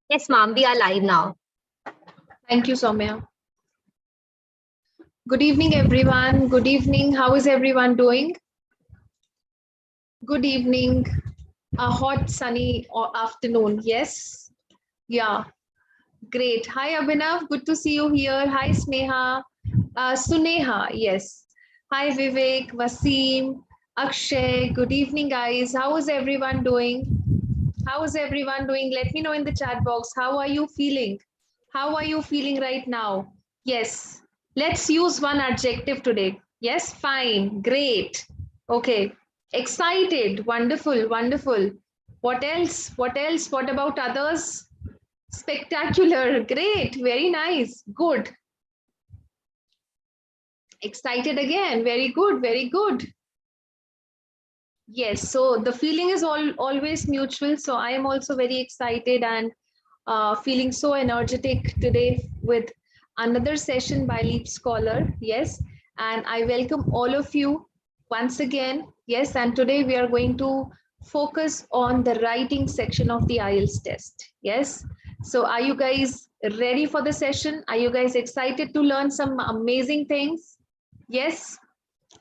Yes, ma'am, we are live now. Thank you, Soumya. Good evening, everyone. Good evening. How is everyone doing? Good evening. A hot, sunny afternoon. Yes. Yeah. Great. Hi, Abhinav. Good to see you here. Hi, Sneha. Suneha. Yes. Hi, Vivek, Wasim, Akshay. Good evening, guys. How is everyone doing? How is everyone doing? Let me know in the chat box. How are you feeling? How are you feeling right now? Yes. Let's use one adjective today. Yes, fine, great. Okay. Excited, wonderful, wonderful. What else? What else? What about others? Spectacular, great, very nice, good. Excited again, very good, very good. Yes, so the feeling is always mutual. So I am also very excited and feeling so energetic today with another session by LeapScholar. Yes, and I welcome all of you once again. Yes, and today we are going to focus on the writing section of the IELTS test. Yes, so are you guys ready for the session? Are you guys excited to learn some amazing things? Yes,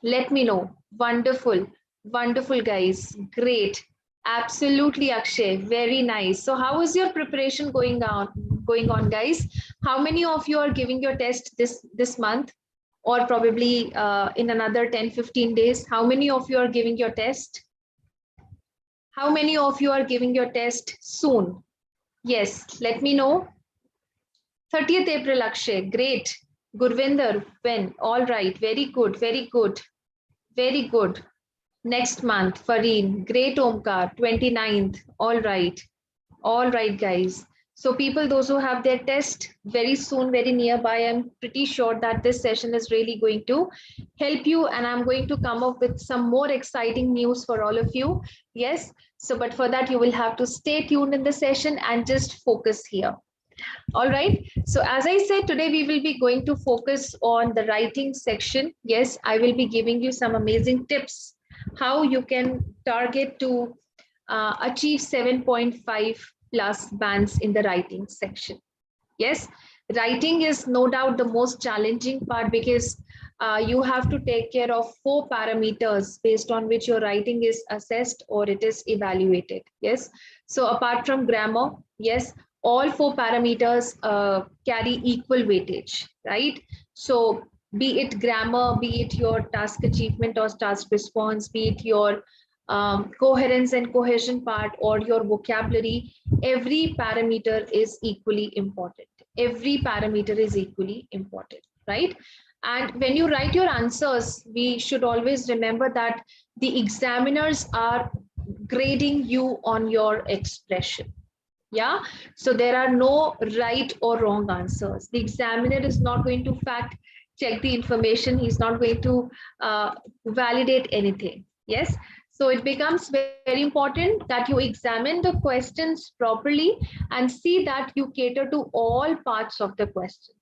let me know. Wonderful, wonderful, guys. Great. Absolutely, Akshay. Very nice. So, how is your preparation going on? Going on, guys? How many of you are giving your test this month, or probably in another 10-15 days? How many of you are giving your test? How many of you are giving your test soon? Yes, let me know. 30th April, Akshay. Great. Gurvinder, when? All right. Very good. Very good. Very good. Next month, Fareen, great Omkar, 29th. All right. All right, guys. So people, those who have their test very soon, very nearby, I'm pretty sure that this session is really going to help you, and I'm going to come up with some more exciting news for all of you. Yes. So, but for that, you will have to stay tuned in the session and just focus here. All right. So as I said, today we will be going to focus on the writing section. Yes, I will be giving you some amazing tips how you can target to achieve 7.5 plus bands in the writing section. Yes, writing is no doubt the most challenging part because you have to take care of 4 parameters based on which your writing is assessed or it is evaluated. Yes, so apart from grammar, yes, all 4 parameters carry equal weightage, right? So be it grammar, be it your task achievement or task response, be it your coherence and cohesion part or your vocabulary, every parameter is equally important. Every parameter is equally important, right? And when you write your answers, we should always remember that the examiners are grading you on your expression. Yeah, so there are no right or wrong answers. The examiner is not going to fact check the information. He's not going to validate anything. Yes, so it becomes very important that you examine the questions properly and see that you cater to all parts of the question.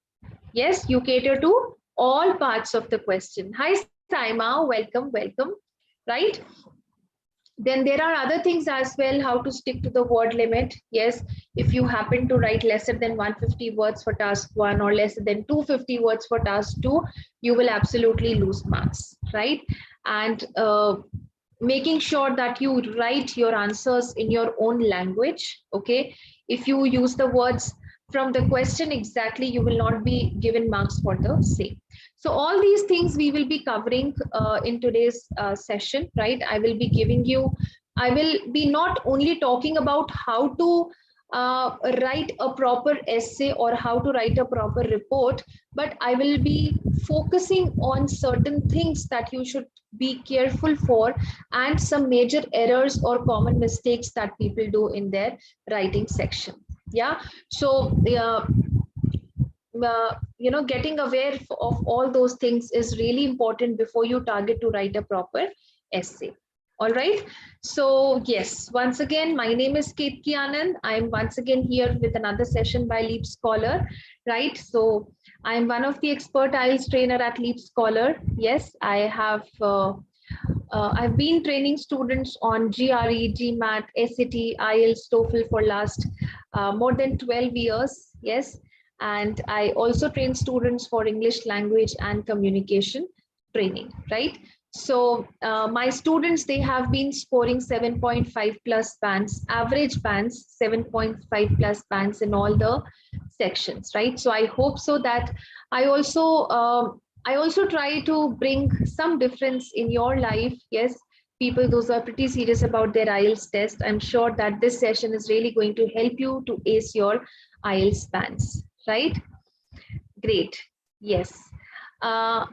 Yes, you cater to all parts of the question. Hi Saima, welcome, welcome. Right, then there are other things as well, how to stick to the word limit. Yes, if you happen to write lesser than 150 words for task 1 or lesser than 250 words for task 2, you will absolutely lose marks, right? And making sure that you write your answers in your own language. Okay, if you use the words from the question exactly, you will not be given marks for the same. So all these things we will be covering in today's session, right? I will be giving you, I will be not only talking about how to write a proper essay or how to write a proper report, but I will be focusing on certain things that you should be careful for and some major errors or common mistakes that people do in their writing section. Yeah, so getting aware of all those things is really important before you target to write a proper essay. All right, so yes, once again, my name is Ketki Anand. I'm once again here with another session by LeapScholar, right? So I'm one of the expert IELTS trainer at LeapScholar. Yes, I have I've been training students on GRE, GMAT, SAT, IELTS, TOEFL for last more than 12 years. Yes. And I also train students for English language and communication training, right? So my students, they have been scoring 7.5 plus bands, average bands, 7.5 plus bands in all the sections, right? So I hope so that I also try to bring some difference in your life. Yes, people, those are pretty serious about their IELTS test. I'm sure that this session is really going to help you to ace your IELTS bands, right? Great. Yes. Uh,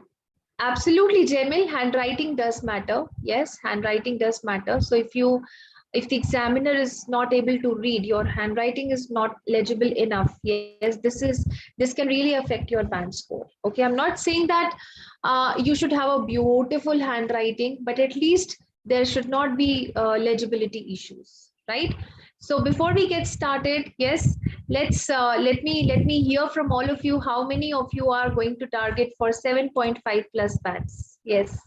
Absolutely, Jamil. Handwriting does matter. Yes, handwriting does matter. So if the examiner is not able to read, your handwriting is not legible enough. Yes, this can really affect your band score. Okay, I'm not saying that you should have a beautiful handwriting, but at least there should not be legibility issues, right? So before we get started, yes, let me hear from all of you. How many of you are going to target for 7.5 plus bands? Yes.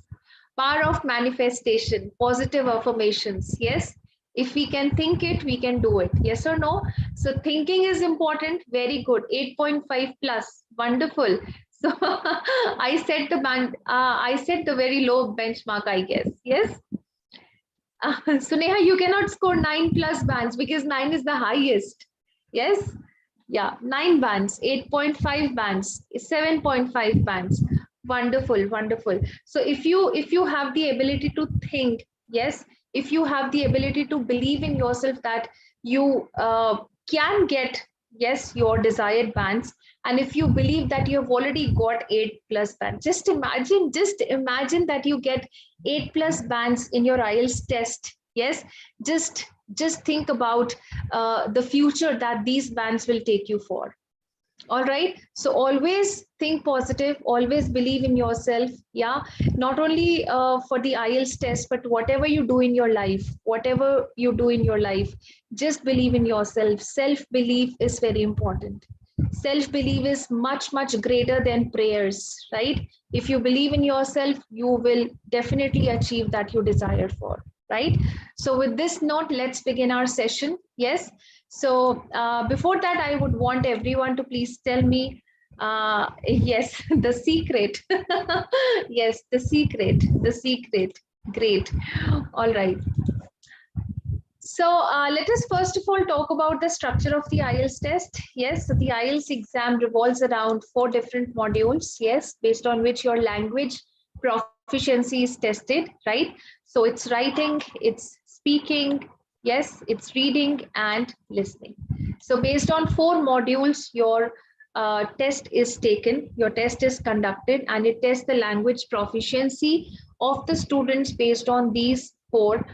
Power of manifestation, positive affirmations. Yes. If we can think it, we can do it. Yes or no? So thinking is important. Very good. 8.5 plus. Wonderful. So I set the very low benchmark, I guess. Yes. So Neha, you cannot score 9 plus bands because 9 is the highest. Yes. Yeah, 9 bands, 8.5 bands, 7.5 bands. Wonderful, wonderful. So if you have the ability to think, yes, if you have the ability to believe in yourself that you can get, yes, your desired bands, and if you believe that you have already got 8 plus bands, just imagine that you get 8 plus bands in your IELTS test. Yes, just just think about the future that these bands will take you for. All right, so always think positive, always believe in yourself. Yeah, not only for the IELTS test, but whatever you do in your life, just believe in yourself. Self belief is very important. Self belief is much greater than prayers, right? If you believe in yourself, you will definitely achieve that you desire for, right? So with this note, let's begin our session. Yes. So before that, I would want everyone to please tell me, yes, the secret. Yes, the secret. Great. All right. So let us first of all talk about the structure of the IELTS test. Yes, so the IELTS exam revolves around 4 different modules, yes, based on which your language proficiency is tested, right? So it's writing, it's speaking, yes, it's reading and listening. So based on 4 modules, your test is taken, your test is conducted, and it tests the language proficiency of the students based on these 4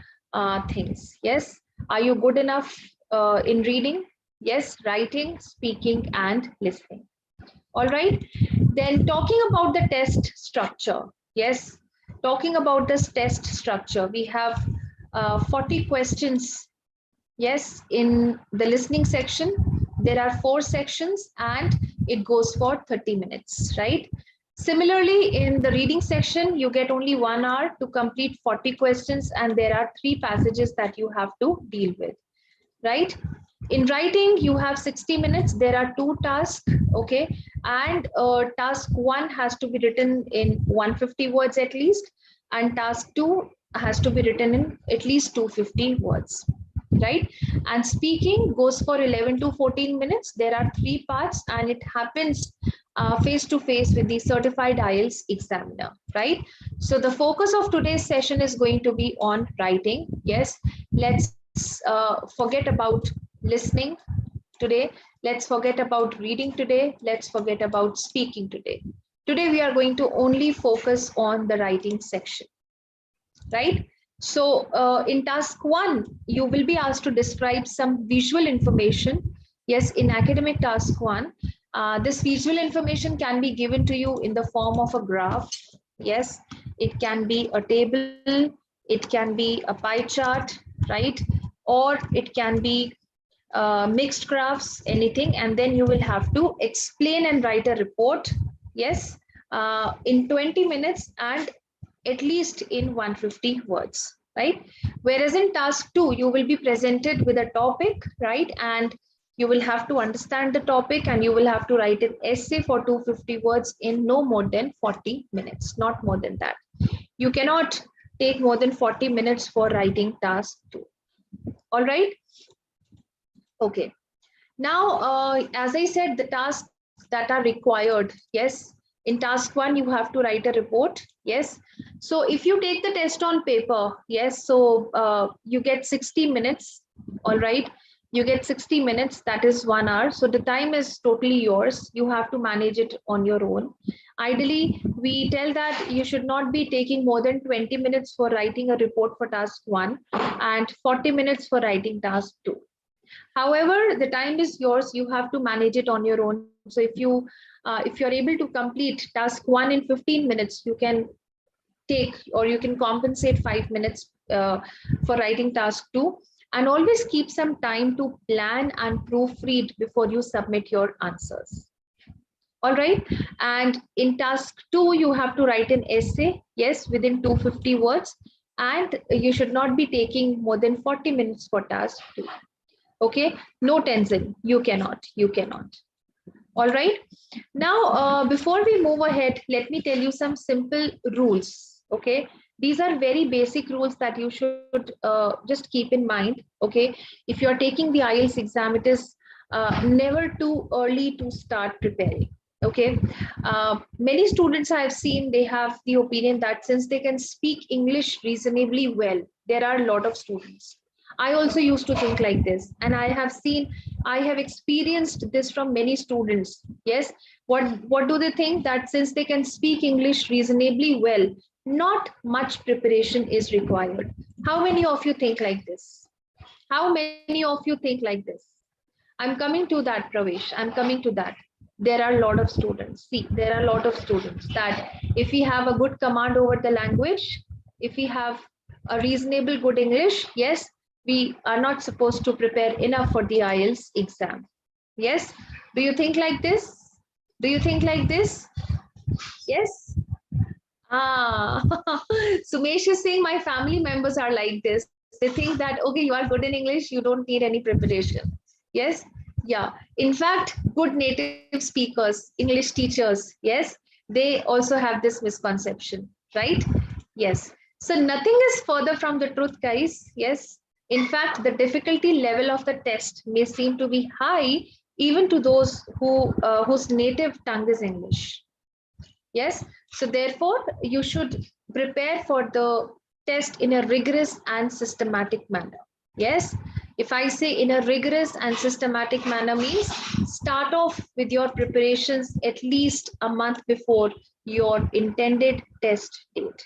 things. Yes. Are you good enough in reading? Yes, writing, speaking, and listening. All right. Then talking about the test structure. Yes, talking about this test structure, we have 40 questions. Yes, in the listening section, there are 4 sections and it goes for 30 minutes, right? Similarly, in the reading section, you get only 1 hour to complete 40 questions and there are 3 passages that you have to deal with, right? In writing, you have 60 minutes. There are 2 tasks, okay? And task 1 has to be written in 150 words at least, and task 2 has to be written in at least 250 words, right? And speaking goes for 11 to 14 minutes. There are 3 parts and it happens face to face with the certified IELTS examiner, right? So the focus of today's session is going to be on writing. Yes, let's forget about listening today. Let's forget about reading today. Let's forget about speaking today. Today we are going to only focus on the writing section, right? So in task 1, you will be asked to describe some visual information. Yes, in academic task 1, this visual information can be given to you in the form of a graph. Yes, it can be a table, it can be a pie chart, right? Or it can be mixed graphs, anything, and then you will have to explain and write a report. Yes, in 20 minutes, and at least in 150 words, right? Whereas in task 2, you will be presented with a topic, right? And you will have to understand the topic and you will have to write an essay for 250 words in no more than 40 minutes, not more than that. You cannot take more than 40 minutes for writing task 2. All right. Okay. Now, as I said, the tasks that are required, yes, in task 1, you have to write a report, yes. So if you take the test on paper, yes, so you get 60 minutes, all right. You get 60 minutes, that is 1 hour. So the time is totally yours. You have to manage it on your own. Ideally, we tell that you should not be taking more than 20 minutes for writing a report for task 1 and 40 minutes for writing task 2. However, the time is yours. You have to manage it on your own. So if you're able to complete task 1 in 15 minutes, you can take or you can compensate 5 minutes for writing task 2, and always keep some time to plan and proofread before you submit your answers. All right. And in task 2, you have to write an essay, yes, within 250 words, and you should not be taking more than 40 minutes for task 2. Okay, no tensing, you cannot. All right. Now, before we move ahead, let me tell you some simple rules. Okay, these are very basic rules that you should just keep in mind. Okay, if you're taking the IELTS exam, it is never too early to start preparing. Okay, many students I have seen, they have the opinion that since they can speak English reasonably well, there are a lot of students. I also used to think like this, and I have experienced this from many students. Yes, what do they think? That since they can speak English reasonably well, not much preparation is required. How many of you think like this? How many of you think like this? I'm coming to that, Pravesh. I'm coming to that. There are a lot of students. See, there are a lot of students that if we have a good command over the language, if we have a reasonable good English, yes, we are not supposed to prepare enough for the IELTS exam. Yes? Do you think like this? Do you think like this? Yes? Ah, Sumesh is saying my family members are like this. They think that, okay, you are good in English, you don't need any preparation. Yes? Yeah. In fact, good native speakers, English teachers, yes, they also have this misconception, right? Yes. So nothing is further from the truth, guys. Yes. In fact, the difficulty level of the test may seem to be high even to those whose native tongue is English. Yes, so therefore you should prepare for the test in a rigorous and systematic manner. Yes, if I say in a rigorous and systematic manner means start off with your preparations at least a month before your intended test date.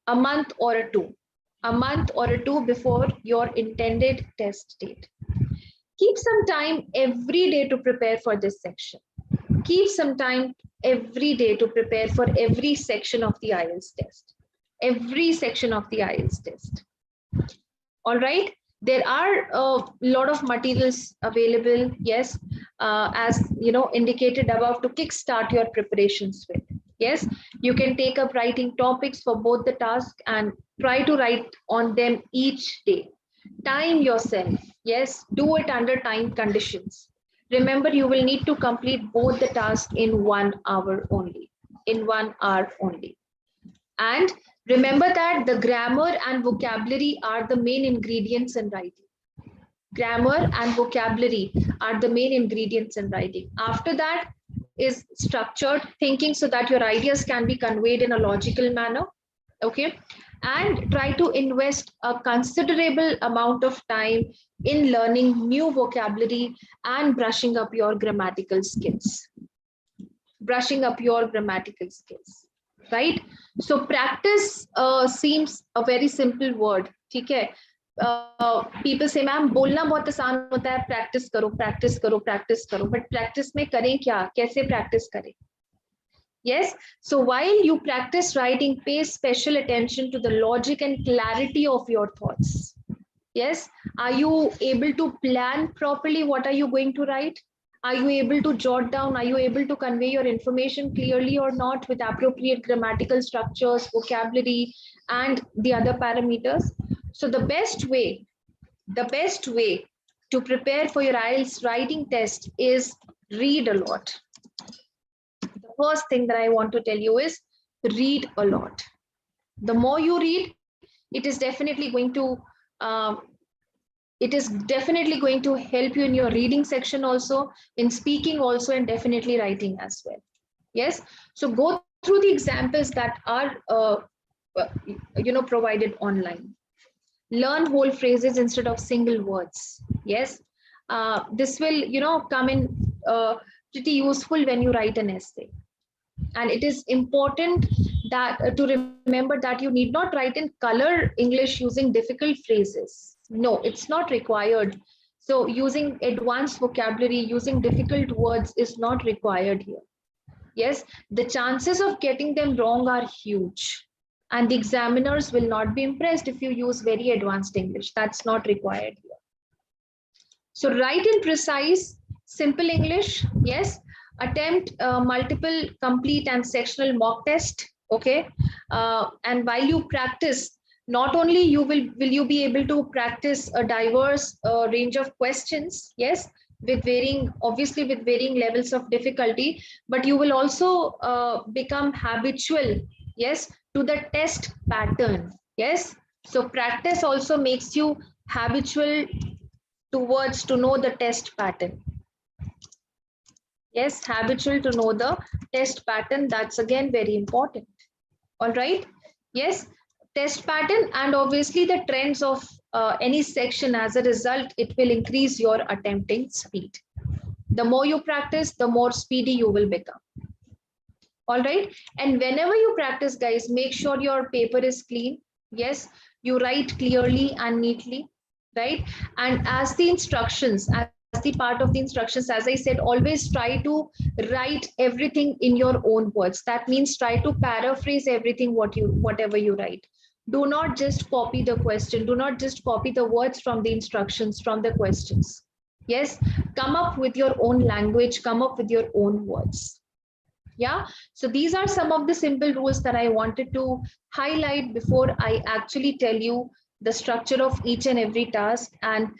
A month or a two before your intended test date. Keep some time every day to prepare for this section. Keep some time every day to prepare for every section of the IELTS test. Every section of the IELTS test. All right. There are a lot of materials available, yes, as you know, indicated above, to kickstart your preparations with. Yes, you can take up writing topics for both the task and try to write on them each day. Time yourself. Yes, do it under time conditions. Remember, you will need to complete both the tasks in 1 hour only. In 1 hour only. And remember that the grammar and vocabulary are the main ingredients in writing. Grammar and vocabulary are the main ingredients in writing. After that is structured thinking so that your ideas can be conveyed in a logical manner. Okay. And try to invest a considerable amount of time in learning new vocabulary and brushing up your grammatical skills. Brushing up your grammatical skills, right? So practice seems a very simple word. Okay. People say, ma'am, बोलना बहुत आसान होता है, practice करो, practice करो, practice करो. But practice में करें क्या? कैसे practice करें? Yes. So while you practice writing, pay special attention to the logic and clarity of your thoughts. Yes. Are you able to plan properly? What are you going to write? Are you able to jot down? Are you able to convey your information clearly or not with appropriate grammatical structures, vocabulary, and the other parameters? So the best way to prepare for your IELTS writing test is read a lot. The first thing that I want to tell you is read a lot. The more you read, it is definitely going to help you in your reading section also, in speaking also, and definitely writing as well. Yes, so go through the examples that are provided online. Learn whole phrases instead of single words. Yes, this will come in pretty useful when you write an essay. And it is important that to remember that you need not write in color English using difficult phrases. No, it's not required. So using advanced vocabulary, using difficult words is not required here. Yes, the chances of getting them wrong are huge. And the examiners will not be impressed if you use very advanced English. That's not required here. So write in precise, simple English. Yes, attempt multiple complete and sectional mock test. Okay, and while you practice, not only will you be able to practice a diverse range of questions. Yes, with varying levels of difficulty, but you will also become habitual. Yes, to the test pattern. Yes, so practice also makes you habitual to know the test pattern. Yes, habitual to know the test pattern. That's again very important. All right. Yes, test pattern, and obviously the trends of any section. As a result, it will increase your attempting speed. The more you practice, the more speedy you will become. All right. And whenever you practice, guys, make sure your paper is clean. Yes, you write clearly and neatly, right? And as the instructions, as the part of the instructions, as I said, always try to write everything in your own words. That means try to paraphrase everything whatever you write. Do not just copy the question. Do not just copy the words from the instructions, from the questions. Yes, come up with your own language, come up with your own words. Yeah, so these are some of the simple rules that I wanted to highlight before I actually tell you the structure of each and every task and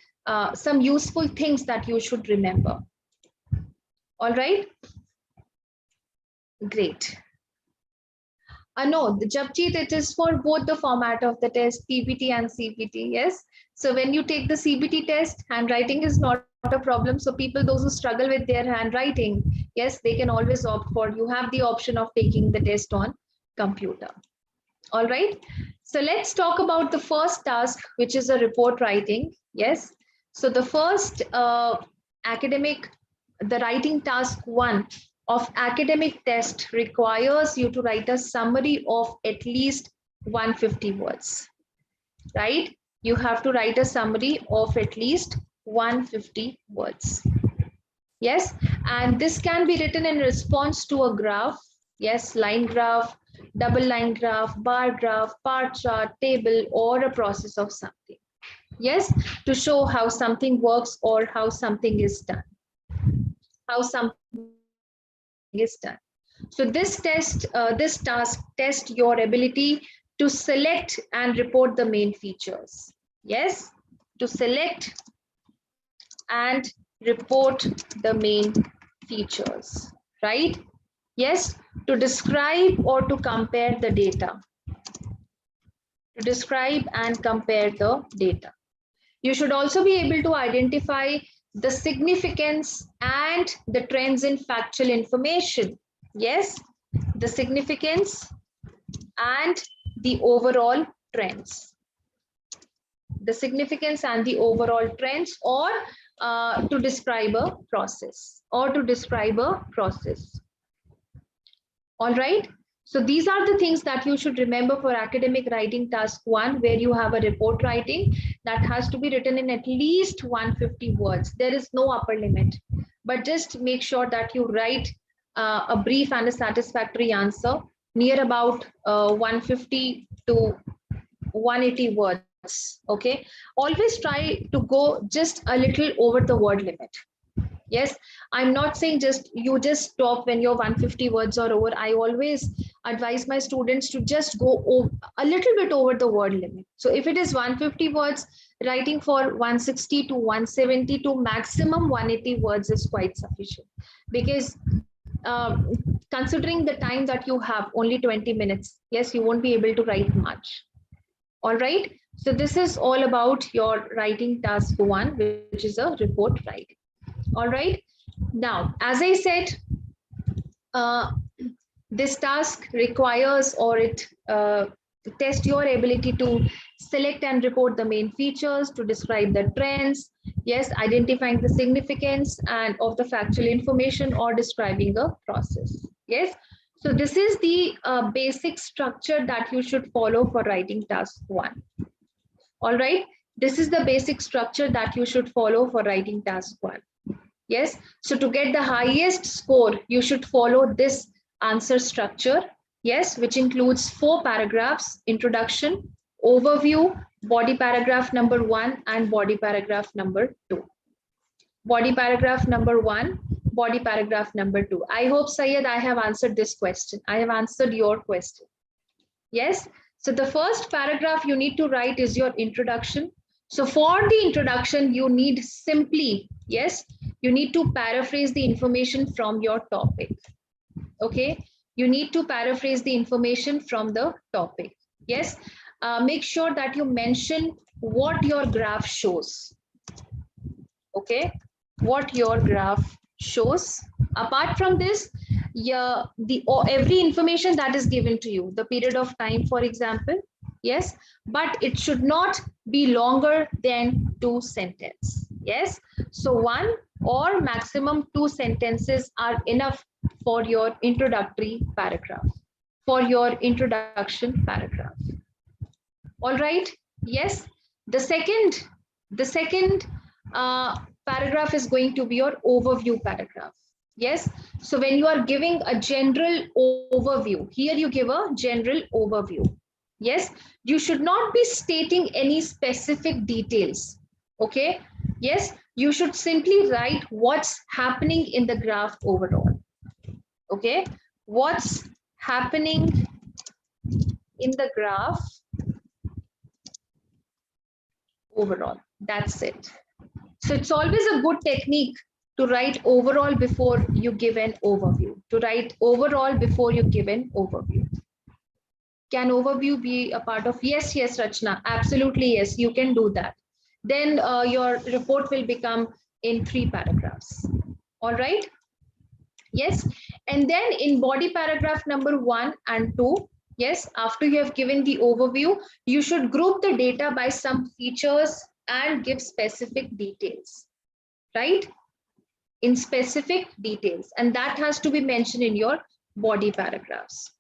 some useful things that you should remember. All right, great. No, the Japjeet, it is for both the format of the test, PPT and CPT. Yes, so when you take the CPT test, handwriting is not a problem. So people, those who struggle with their handwriting, yes, they can always opt for, you have the option of taking the test on computer. All right, so let's talk about the first task, which is a report writing. Yes, so the first the writing task 1 of academic test requires you to write a summary of at least 150 words, right? You have to write a summary of at least 150 words. Yes, and this can be written in response to a graph. Yes, line graph, double line graph, bar graph, bar chart, table, or a process of something. Yes, to show how something works or how something is done. How something is done. So this task tests your ability to select and report the main features. Yes, to select and report the main features, right? Yes, to describe or to compare the data. To describe and compare the data. You should also be able to identify the significance and the trends in factual information. Yes, the significance and the overall trends. The significance and the overall trends, or to describe a process, All right. So these are the things that you should remember for academic writing task 1, where you have a report writing that has to be written in at least 150 words. There is no upper limit, but just make sure that you write a brief and a satisfactory answer near about 150 to 180 words. Okay, always try to go just a little over the word limit. Yes, I'm not saying you just stop when your 150 words are over. I always advise my students to just go a little bit over the word limit. So if it is 150 words, writing for 160 to 170 to maximum 180 words is quite sufficient, because considering the time that you have, only 20 minutes, yes, you won't be able to write much. All right. So this is all about your writing task one, which is a report writing. All right. Now, as I said, uh, this task requires, or it test your ability to select and report the main features, to describe the trends, yes, identifying the significance and of the factual information, or describing the process. Yes. So this is the basic structure that you should follow for writing task one. All right. This is the basic structure that you should follow for writing task one. Yes. So to get the highest score, you should follow this answer structure. Yes, which includes 4 paragraphs: introduction, overview, body paragraph number 1, and body paragraph number 2. Body paragraph number 1, body paragraph number 2. I hope, Syed, I have answered this question. I have answered your question. Yes. So the first paragraph you need to write is your introduction. So for the introduction, you need simply, yes, you need to paraphrase the information from your topic. Okay. You need to paraphrase the information from the topic. Yes. Make sure that you mention what your graph shows. Okay. What your graph shows. Apart from this, every information that is given to you, the period of time, for example, yes, but it should not be longer than 2 sentences. Yes. So 1 or maximum 2 sentences are enough for your introductory paragraph, for your introduction paragraph. All right. Yes. The second paragraph is going to be your overview paragraph. Yes. So when you are giving a general overview, here you give a general overview. Yes. You should not be stating any specific details. Okay. Yes. You should simply write what's happening in the graph overall. Okay. What's happening in the graph overall. That's it. So it's always a good technique to write overall before you give an overview. To write overall before you give an overview. Can overview be a part of? Yes, yes, Rachna. Absolutely, yes. You can do that. Then your report will become in 3 paragraphs. All right. Yes. And then in body paragraph number 1 and 2, yes, after you have given the overview, you should group the data by some features and give specific details, right? In specific details. And that has to be mentioned in your body paragraphs.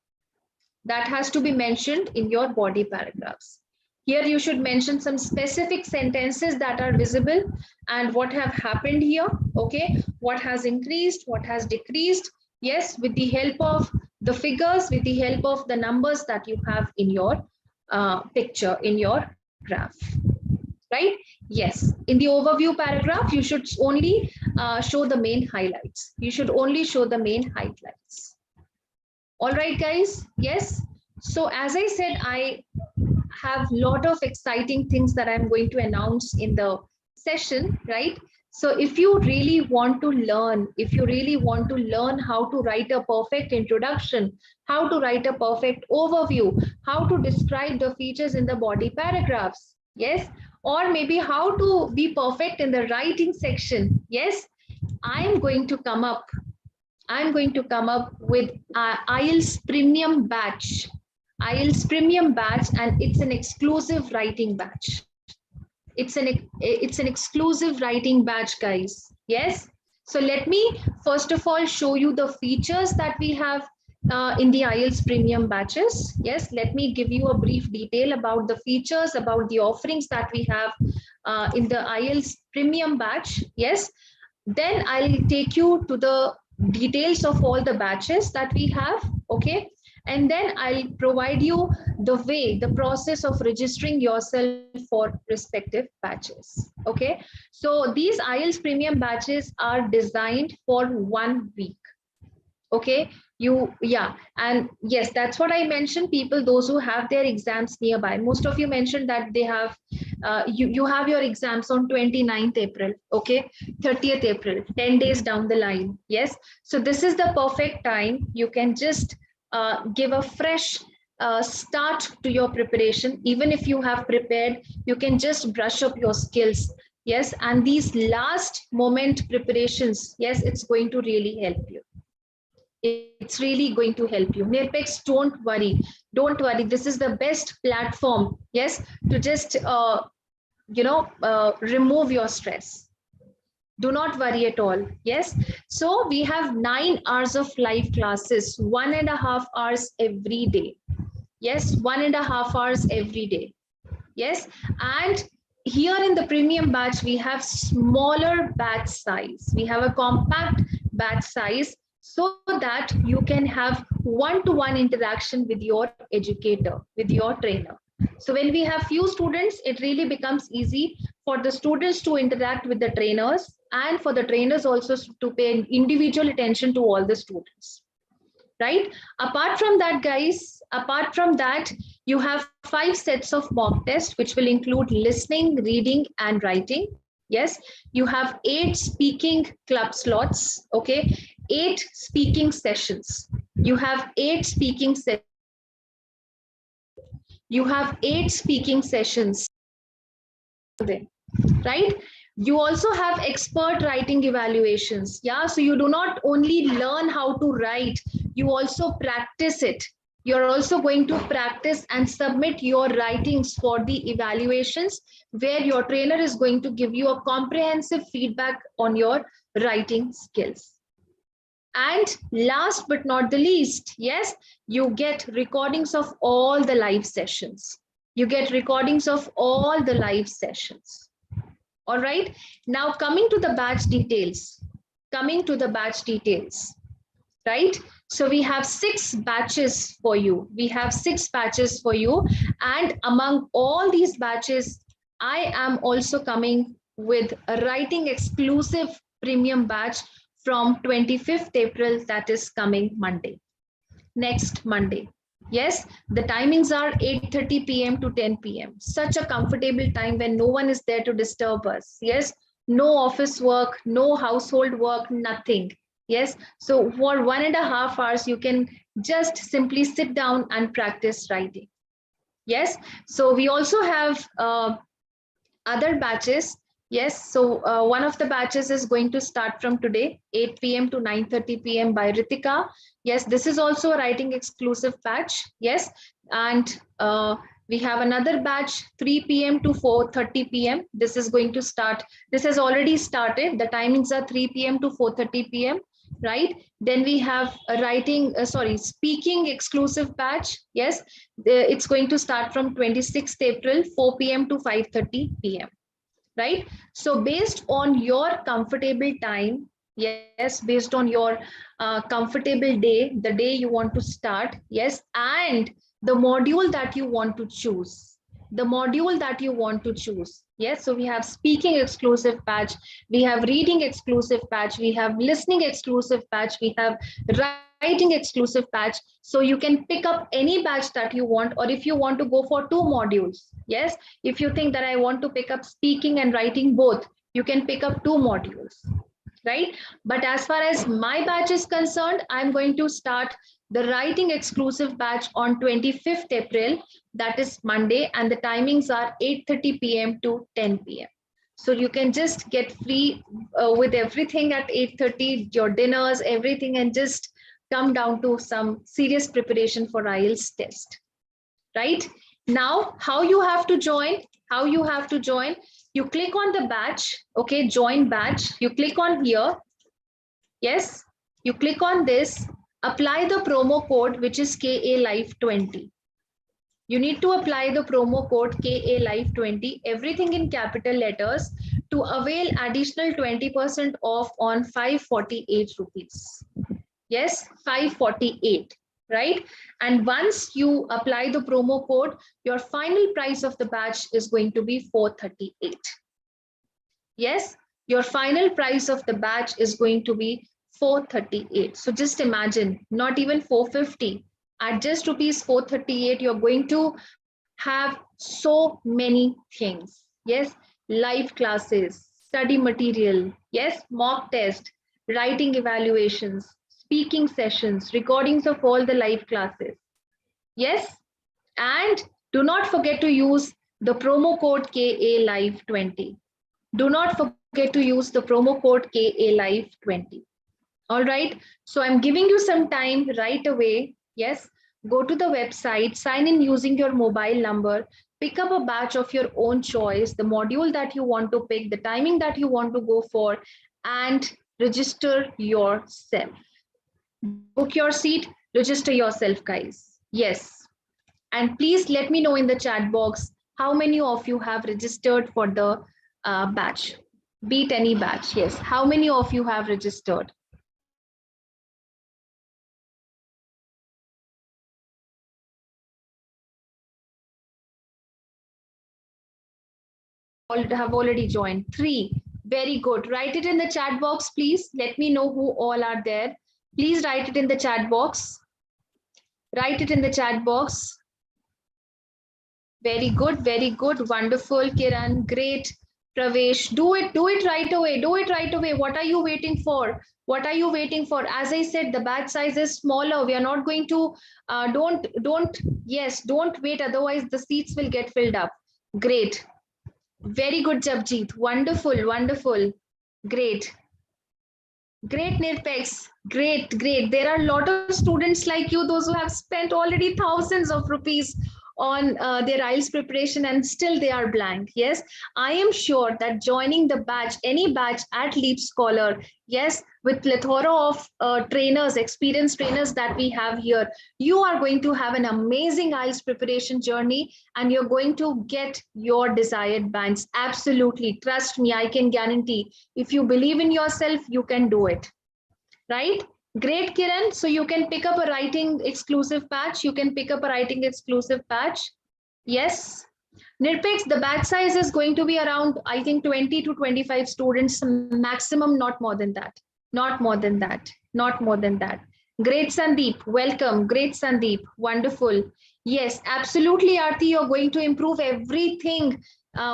That has to be mentioned in your body paragraphs. Here you should mention some specific sentences that are visible and what have happened here. Okay, what has increased, what has decreased. Yes, with the help of the figures, with the help of the numbers that you have in your picture, in your graph. Right? Yes. In the overview paragraph, you should only show the main highlights. You should only show the main highlights. All right, guys. Yes. So as I said, I have a lot of exciting things that I'm going to announce in the session, right? So if you really want to learn, how to write a perfect introduction, how to write a perfect overview, how to describe the features in the body paragraphs, yes, or maybe how to be perfect in the writing section, yes, I'm going to come up with IELTS Premium batch. IELTS Premium batch, and it's an exclusive writing batch. It's an exclusive writing batch, guys. Yes. So let me first of all show you the features that we have in the IELTS Premium batches. Yes. Let me give you a brief detail about the features, about the offerings that we have in the IELTS Premium batch. Yes. Then I'll take you to the details of all the batches that we have. Okay. and then I'll provide you the process of registering yourself for respective batches. Okay, so these IELTS premium batches are designed for 1 week. Okay, and yes, that's what I mentioned. People, those who have their exams nearby, most of you mentioned that they have you have your exams on 29th April. Okay, 30th April, 10 days down the line. Yes, so this is the perfect time. You can just give a fresh start to your preparation. Even if you have prepared, you can just brush up your skills. Yes, and these last moment preparations, yes, it's going to really help you. It's really going to help you. Nirpex, don't worry. This is the best platform, yes, to just remove your stress. Do not worry at all. Yes, so we have 9 hours of live classes, 1.5 hours every day. Yes, 1.5 hours every day. Yes, and here in the premium batch, we have smaller batch size. We have a compact batch size so that you can have one-to-one interaction with your educator, with your trainer. So when we have few students, it really becomes easy for the students to interact with the trainers and for the trainers also to pay individual attention to all the students. Right? Apart from that, guys, you have 5 sets of mock tests, which will include listening, reading, and writing. Yes, you have 8 speaking club slots. Okay, 8 speaking sessions. You have 8 speaking sessions. You have 8 speaking sessions. Right? You also have expert writing evaluations. Yeah, so you do not only learn how to write, you also practice it. You're also going to practice and submit your writings for the evaluations, where your trainer is going to give you a comprehensive feedback on your writing skills. And last but not the least, yes, you get recordings of all the live sessions. You get recordings of all the live sessions. All right, now coming to the batch details. Right? So we have 6 batches for you. And among all these batches, I am also coming with a writing exclusive premium batch from 25th April, that is coming Monday, next Monday. Yes, the timings are 8:30 p.m. to 10 p.m. Such a comfortable time when no one is there to disturb us. Yes, no office work, no household work, nothing. Yes, so for 1.5 hours, you can just simply sit down and practice writing. Yes, so we also have other batches. Yes, so one of the batches is going to start from today, 8 p.m. to 9:30 p.m. by Ritika. Yes, this is also a writing exclusive batch. Yes, and we have another batch, 3 p.m. to 4:30 p.m. This is going to start. This has already started. The timings are 3 p.m. to 4:30 p.m. Right? Then we have a speaking exclusive batch. Yes, it's going to start from 26th April, 4 p.m. to 5:30 p.m. Right? So based on your comfortable time, yes, based on your comfortable day, the day you want to start, yes, and the module that you want to choose, yes. So we have speaking exclusive batch, we have reading exclusive batch, we have listening exclusive batch, we have writing exclusive batch. So you can pick up any batch that you want, or if you want to go for 2 modules, yes, if you think that I want to pick up speaking and writing both, you can pick up 2 modules, right? But as far as my batch is concerned, I'm going to start the writing exclusive batch on 25th April, that is Monday, and the timings are 8:30 p.m. to 10 p.m. So you can just get free with everything at 8:30, your dinners, everything, and just come down to some serious preparation for IELTS test. Right? Now, how you have to join? You click on the batch, okay, join batch. You click on here. Yes, you click on this, apply the promo code, which is KALive20. You need to apply the promo code KALive20, everything in capital letters, to avail additional 20% off on 548 rupees. Yes, 548. right? And once you apply the promo code, your final price of the batch is going to be 438. Yes, your final price of the batch is going to be 438. So just imagine, not even 450. At just rupees 438, you're going to have so many things. Yes, live classes, study material, yes, mock test, writing evaluations, speaking sessions, recordings of all the live classes. Yes, and do not forget to use the promo code KALive20. Do not forget to use the promo code KALive20. All right. So I'm giving you some time right away. Yes. Go to the website, sign in using your mobile number, pick up a batch of your own choice, the module that you want to pick, the timing that you want to go for, and register yourself. Book your seat, register yourself, guys. Yes. And please let me know in the chat box how many of you have registered for the batch. Beat any batch. Yes. How many of you have registered? Have already joined. 3. Very good. Write it in the chat box, please. Let me know who all are there. Please write it in the chat box. Write it in the chat box. Very good, very good. Wonderful, Kiran. Great. Pravesh, do it right away. Do it right away. What are you waiting for? What are you waiting for? As I said, the batch size is smaller. We are not going to, don't wait. Otherwise, the seats will get filled up. Great. Very good, Japjeet. Wonderful, wonderful. Great. Great, Nirpex. Great, great. There are a lot of students like you, those who have spent already thousands of rupees on their IELTS preparation and still they are blank. Yes, I am sure that joining the batch, any batch at LeapScholar, yes, with plethora of trainers, experienced trainers that we have here, you are going to have an amazing IELTS preparation journey and you're going to get your desired bands. Absolutely. Trust me, I can guarantee. If you believe in yourself, you can do it. Right? Great, Kiran. So you can pick up a writing exclusive patch. You can pick up a writing exclusive patch. Yes. Nirpex, the batch size is going to be around, I think, 20 to 25 students maximum, not more than that. Not more than that. Not more than that. Great, Sandeep. Welcome. Great, Sandeep. Wonderful. Yes, absolutely, Aarti. You're going to improve everything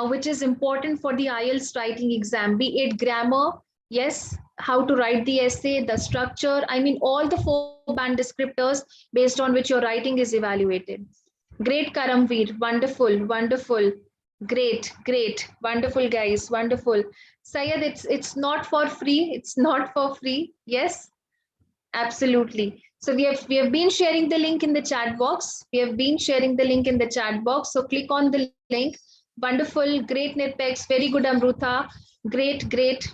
which is important for the IELTS writing exam, be it grammar, yes, how to write the essay, the structure, I mean, all the 4 band descriptors based on which your writing is evaluated. Great, Karamveer. Wonderful, wonderful. Great, great. Wonderful, guys. Wonderful. Syed, it's not for free. It's not for free. Yes, absolutely. So we have been sharing the link in the chat box. We have been sharing the link in the chat box. So click on the link. Wonderful, great, Nirpex. Very good, Amruta. Great, great.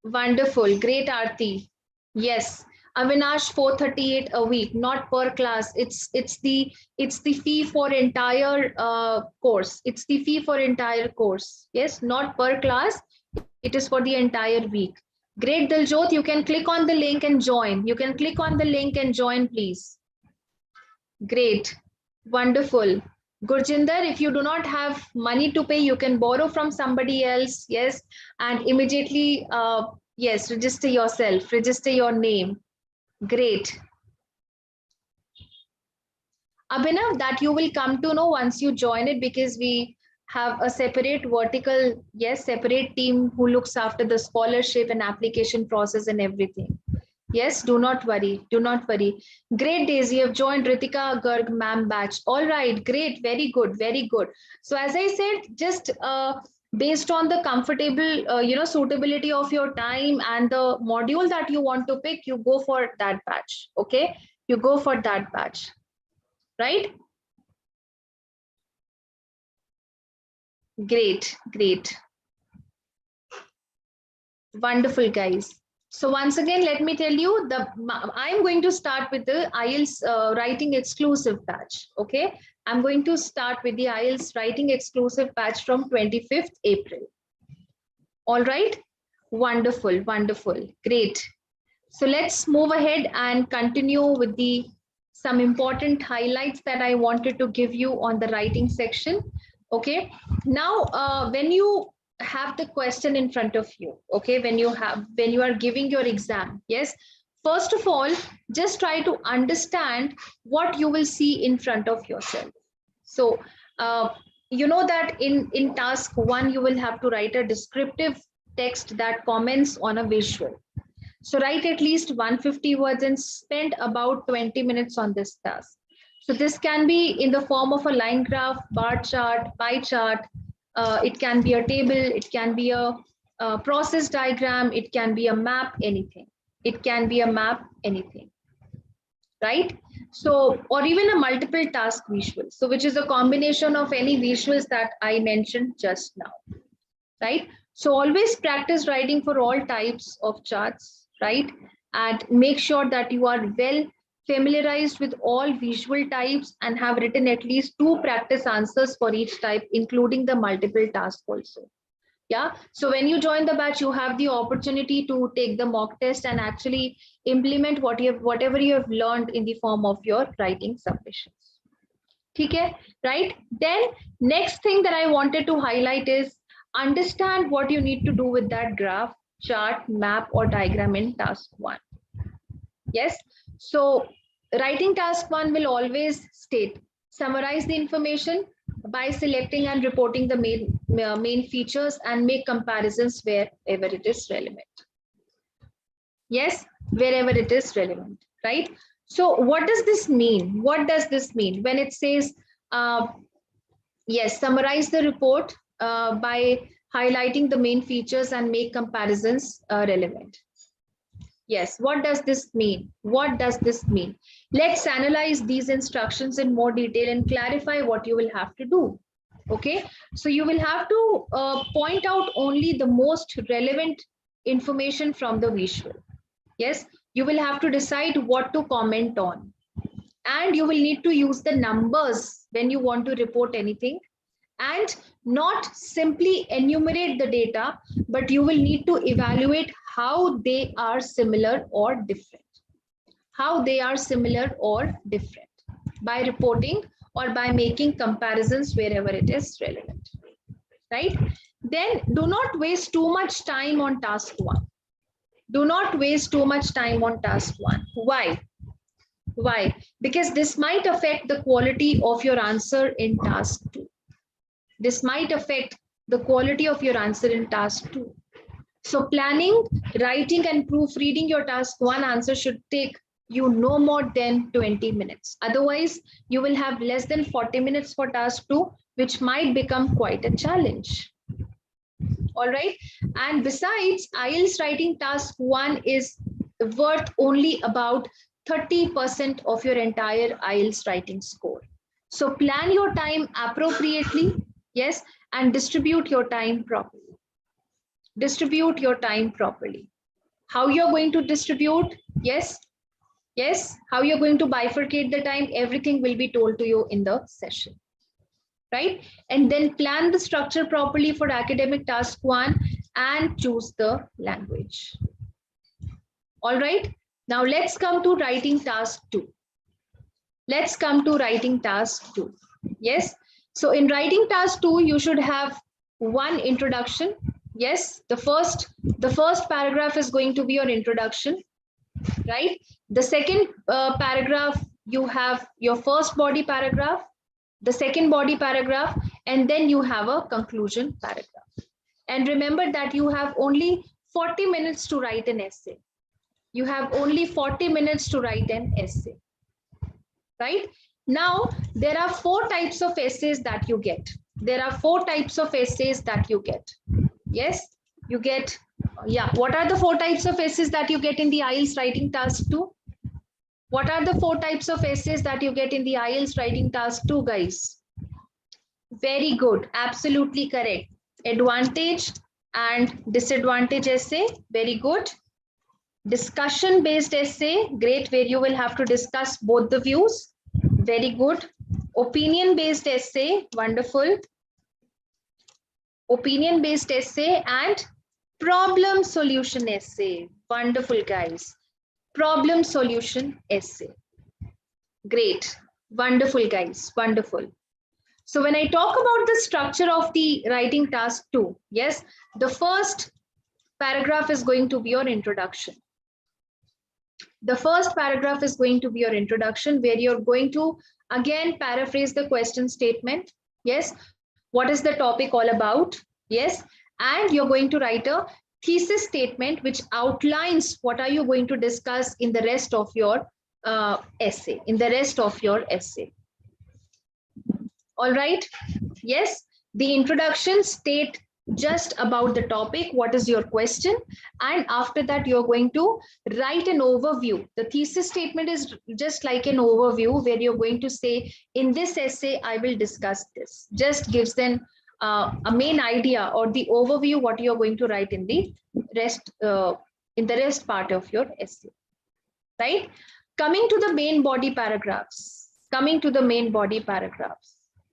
Wonderful, great, Aarti. Yes, Avinash, 438 a week, not per class. It's the fee for entire course. It's the fee for entire course. Yes, not per class. It is for the entire week. Great, Diljot. You can click on the link and join. You can click on the link and join, please. Great, wonderful. Gurjinder, if you do not have money to pay, you can borrow from somebody else, yes, and immediately, yes, register yourself, register your name. Great. Abhinav, that you will come to know once you join it because we have a separate vertical, yes, separate team who looks after the scholarship and application process and everything. Yes, do not worry. Do not worry. Great, Daisy. You have joined Ritika Garg ma'am batch. All right, great. Very good. Very good. So as I said, just based on the comfortable, suitability of your time and the module that you want to pick, you go for that batch. Okay, you go for that batch. Right? Great. Great. Wonderful, guys. So once again, let me tell you, I'm going to start with the IELTS writing exclusive batch. Okay, I'm going to start with the IELTS writing exclusive batch from 25th April. All right, wonderful, wonderful, great. So let's move ahead and continue with the some important highlights that I wanted to give you on the writing section. Okay, now when you have the question in front of you, okay, when you are giving your exam, yes, first of all, just try to understand what you will see in front of yourself. So you know that in task 1 you will have to write a descriptive text that comments on a visual. So write at least 150 words and spend about 20 minutes on this task. So this can be in the form of a line graph, bar chart, pie chart. It can be a table, it can be a process diagram, it can be a map, anything. It can be a map, anything, right? So, or even a multiple task visual. So which is a combination of any visuals that I mentioned just now, right? So always practice writing for all types of charts, right? And make sure that you are well familiarized with all visual types and have written at least 2 practice answers for each type, including the multiple task also. Yeah, so when you join the batch, you have the opportunity to take the mock test and actually implement whatever you have learned in the form of your writing submissions. Okay, right? Then next thing that I wanted to highlight is understand what you need to do with that graph, chart, map, or diagram in task 1. Yes, so writing task 1 will always state summarize the information by selecting and reporting the main features and make comparisons wherever it is relevant. Yes, wherever it is relevant, right? So what does this mean? What does this mean when it says yes, summarize the report by highlighting the main features and make comparisons relevant? Yes, what does this mean? What does this mean? Let's analyze these instructions in more detail and clarify what you will have to do. Okay, so you will have to point out only the most relevant information from the visual. Yes, you will have to decide what to comment on. And you will need to use the numbers when you want to report anything, and not simply enumerate the data, but you will need to evaluate how they are similar or different. How they are similar or different by reporting or by making comparisons wherever it is relevant, right? Then do not waste too much time on task 1. Do not waste too much time on task 1. Why? Why? Because this might affect the quality of your answer in task 2. This might affect the quality of your answer in task 2. So planning, writing and proofreading your task 1 answer should take you no more than 20 minutes. Otherwise, you will have less than 40 minutes for task 2, which might become quite a challenge. All right. And besides, IELTS writing task 1 is worth only about 30% of your entire IELTS writing score. So plan your time appropriately, yes, and distribute your time properly. Distribute your time properly. How you're going to distribute? Yes, yes. How you're going to bifurcate the time? Everything will be told to you in the session, right? And then plan the structure properly for academic task 1 and choose the language. All right. Now let's come to writing task 2. Let's come to writing task 2. Yes. So in writing task 2, you should have one introduction. Yes, the first paragraph is going to be your introduction, right? The second paragraph, you have your first body paragraph, the second body paragraph, and then you have a conclusion paragraph. And remember that you have only 40 minutes to write an essay. You have only 40 minutes to write an essay, right? Now, there are 4 types of essays that you get. There are 4 types of essays that you get. Yes, you get, yeah. What are the 4 types of essays that you get in the IELTS writing task 2? What are the 4 types of essays that you get in the IELTS writing task 2, guys? Very good, absolutely correct. Advantage and disadvantage essay, very good. Discussion based essay, great, where you will have to discuss both the views, very good. Opinion based essay, wonderful. Opinion based essay and problem solution essay, wonderful, guys. problem solution essay. Great. Wonderful, guys. Wonderful. So when I talk about the structure of the writing task 2, yes, the first paragraph is going to be your introduction. The first paragraph is going to be your introduction, where you're going to again paraphrase the question statement. Yes, what is the topic all about? Yes, and you're going to write a thesis statement which outlines what are you going to discuss in the rest of your essay, All right. Yes, the introduction state just about the topic, what is your question, and after that you're going to write an overview. The thesis statement is just like an overview where you're going to say, in this essay I will discuss this. Just gives them a main idea or the overview what you're going to write in the rest part of your essay, right? Coming to the main body paragraphs.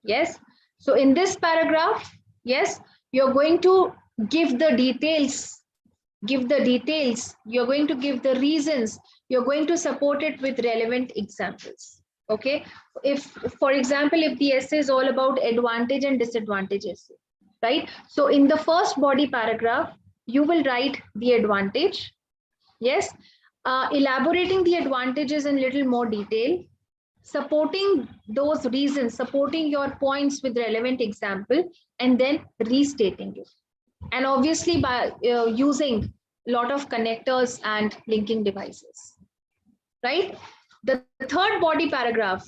Yes, so in this paragraph, yes, you're going to give the details, you're going to give the reasons, you're going to support it with relevant examples. Okay, if for example, if the essay is all about advantage and disadvantage essay, right? So in the first body paragraph, you will write the advantage, yes, elaborating the advantages in little more detail, supporting those reasons, supporting your points with relevant example, and then restating it. And obviously by using a lot of connectors and linking devices, right? The third body paragraph,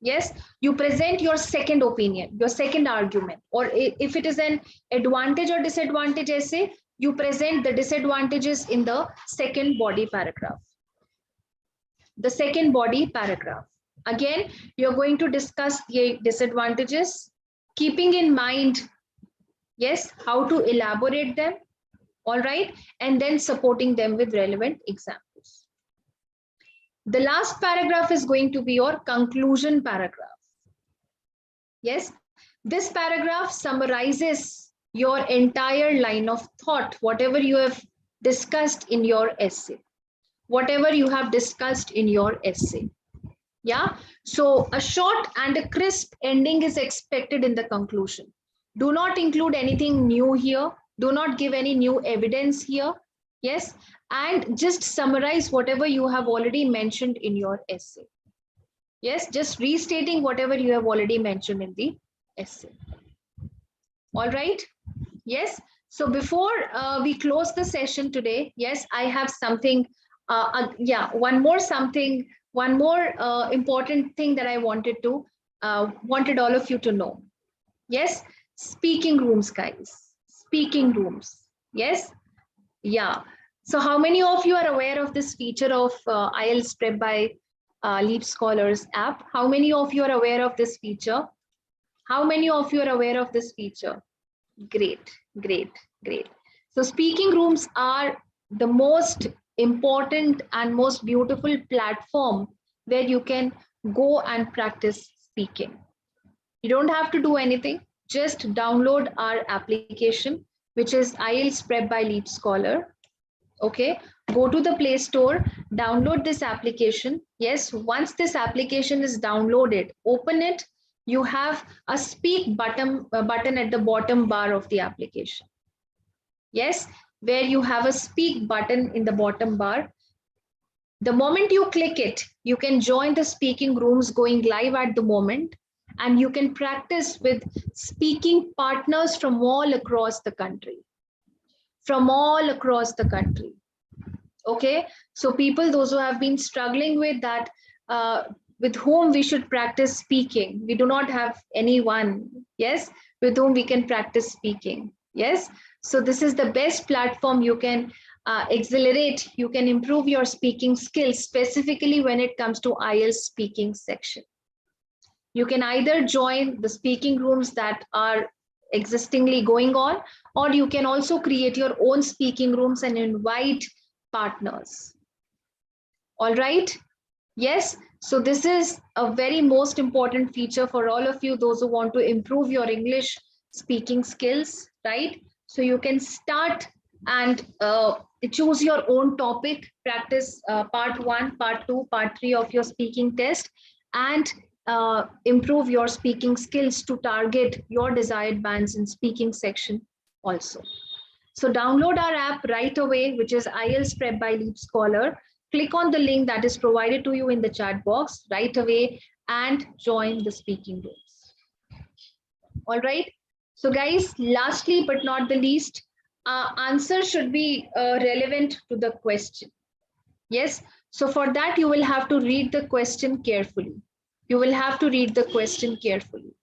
yes, you present your second opinion, your second argument, or if it is an advantage or disadvantage essay, you present the disadvantages in the second body paragraph. The second body paragraph. Again, you're going to discuss the disadvantages, keeping in mind, yes, how to elaborate them, all right, and then supporting them with relevant examples. The last paragraph is going to be your conclusion paragraph. Yes, this paragraph summarizes your entire line of thought, whatever you have discussed in your essay. Yeah, so a short and a crisp ending is expected in the conclusion. Do not include anything new here. Do not give any new evidence here. Yes, and just summarize whatever you have already mentioned in your essay. Yes, just restating whatever you have already mentioned in the essay. All right. Yes. So before we close the session today, yes, I have something. One more important thing that I wanted all of you to know. Yes, speaking rooms, guys. Speaking rooms. Yes. Yeah. So how many of you are aware of this feature of IELTS Prep by LeapScholar's app? How many of you are aware of this feature? Great, great, great. So speaking rooms are the most important and most beautiful platform where you can go and practice speaking. You don't have to do anything. Just download our application, which is IELTS Prep by LeapScholar. Okay, go to the Play Store, download this application. Yes, once this application is downloaded, open it. You have a speak button at the bottom bar of the application. Yes, where you have a speak button in the bottom bar. The moment you click it, you can join the speaking rooms going live at the moment, and you can practice with speaking partners from all across the country. Okay, so people, those who have been struggling with that, with whom we should practice speaking. We do not have anyone, yes, with whom we can practice speaking. Yes, so this is the best platform. You can accelerate, you can improve your speaking skills, specifically when it comes to IELTS speaking section. You can either join the speaking rooms that are existingly going on, or you can also create your own speaking rooms and invite partners. All right. Yes. So this is a very most important feature for all of you, those who want to improve your English speaking skills, right? So you can start and choose your own topic, practice part 1, part 2, part 3 of your speaking test, and improve your speaking skills to target your desired bands in speaking section also. So download our app right away, which is IELTS Prep by LeapScholar. Click on the link that is provided to you in the chat box right away and join the speaking rooms. All right. So guys, lastly but not the least, answer should be relevant to the question. Yes. So for that, you will have to read the question carefully. You will have to read the question carefully.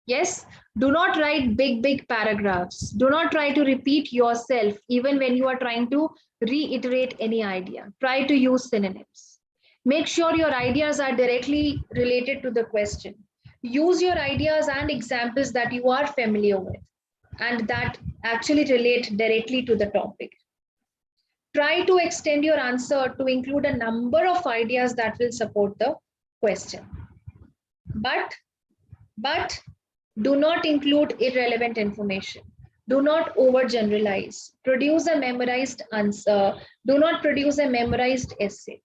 Yes, do not write big paragraphs. Do not try to repeat yourself even when you are trying to reiterate any idea. Try to use synonyms. Make sure your ideas are directly related to the question. Use your ideas and examples that you are familiar with and that actually relate directly to the topic. Try to extend your answer to include a number of ideas that will support the question. But do not include irrelevant information. Do not overgeneralize. Produce a memorized answer. Do not produce a memorized essay.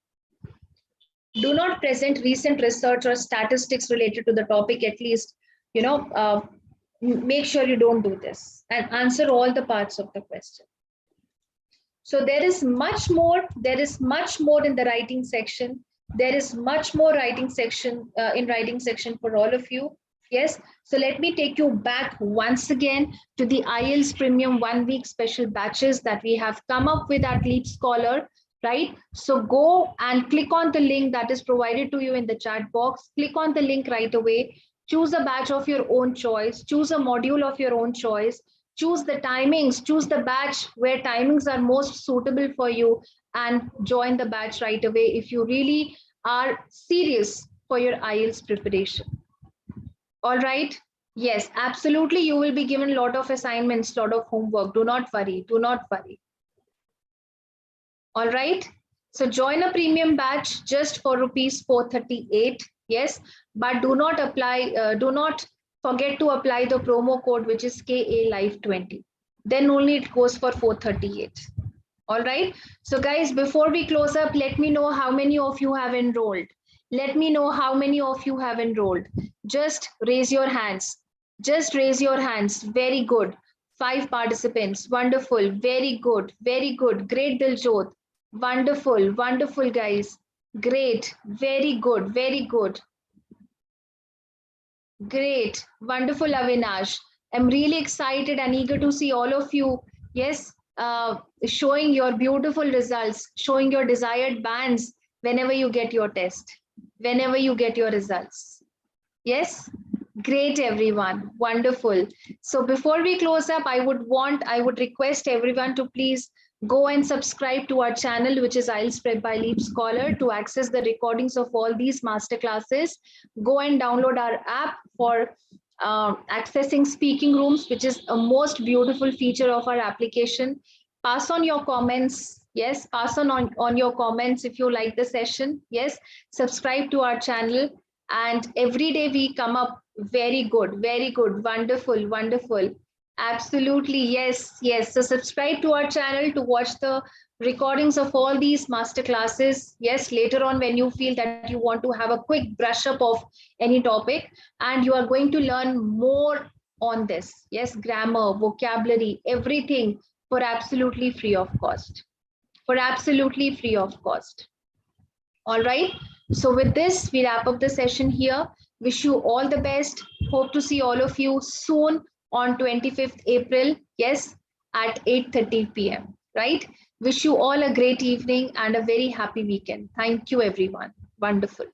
Do not present recent research or statistics related to the topic. At least, make sure you don't do this and answer all the parts of the question. So there is much more. There is much more in the writing section. There is much more writing section in writing section for all of you. Yes, so let me take you back once again to the IELTS Premium 1 week special batches that we have come up with at LeapScholar, right? So go and click on the link that is provided to you in the chat box. Click on the link right away. Choose a batch of your own choice. Choose a module of your own choice. Choose the timings. Choose the batch where timings are most suitable for you and join the batch right away if you really are serious for your IELTS preparation. All right. Yes, absolutely. You will be given a lot of assignments, lot of homework. Do not worry. Do not worry. All right. So join a premium batch just for rupees 438. Yes, but do not apply. Do not forget to apply the promo code, which is KA Live 20. Then only it goes for 438. All right. So guys, before we close up, let me know how many of you have enrolled. Let me know how many of you have enrolled. Just raise your hands. Just raise your hands. Very good. 5 participants. Wonderful. Very good. Very good. Great, Diljot. Wonderful. Wonderful, guys. Great. Very good. Very good. Great. Wonderful, Avinash. I'm really excited and eager to see all of you. Yes, showing your beautiful results, showing your desired bands whenever you get your test, whenever you get your results. Yes, great, everyone. Wonderful. So before we close up, I would request everyone to please go and subscribe to our channel, which is IELTS Prep by LeapScholar, to access the recordings of all these masterclasses. Go and download our app for accessing speaking rooms, which is a most beautiful feature of our application. Pass on your comments. Yes, pass on your comments if you like the session. Yes, subscribe to our channel. And every day we come up very good, wonderful, wonderful. Absolutely, yes, yes. So subscribe to our channel to watch the recordings of all these master classes. Yes, later on when you feel that you want to have a quick brush up of any topic and you are going to learn more on this. Yes, grammar, vocabulary, everything for absolutely free of cost. For absolutely free of cost. All right. So with this, we wrap up the session here. Wish you all the best. Hope to see all of you soon on 25th April. Yes, at 8:30 p.m. Right. Wish you all a great evening and a very happy weekend. Thank you, everyone. Wonderful.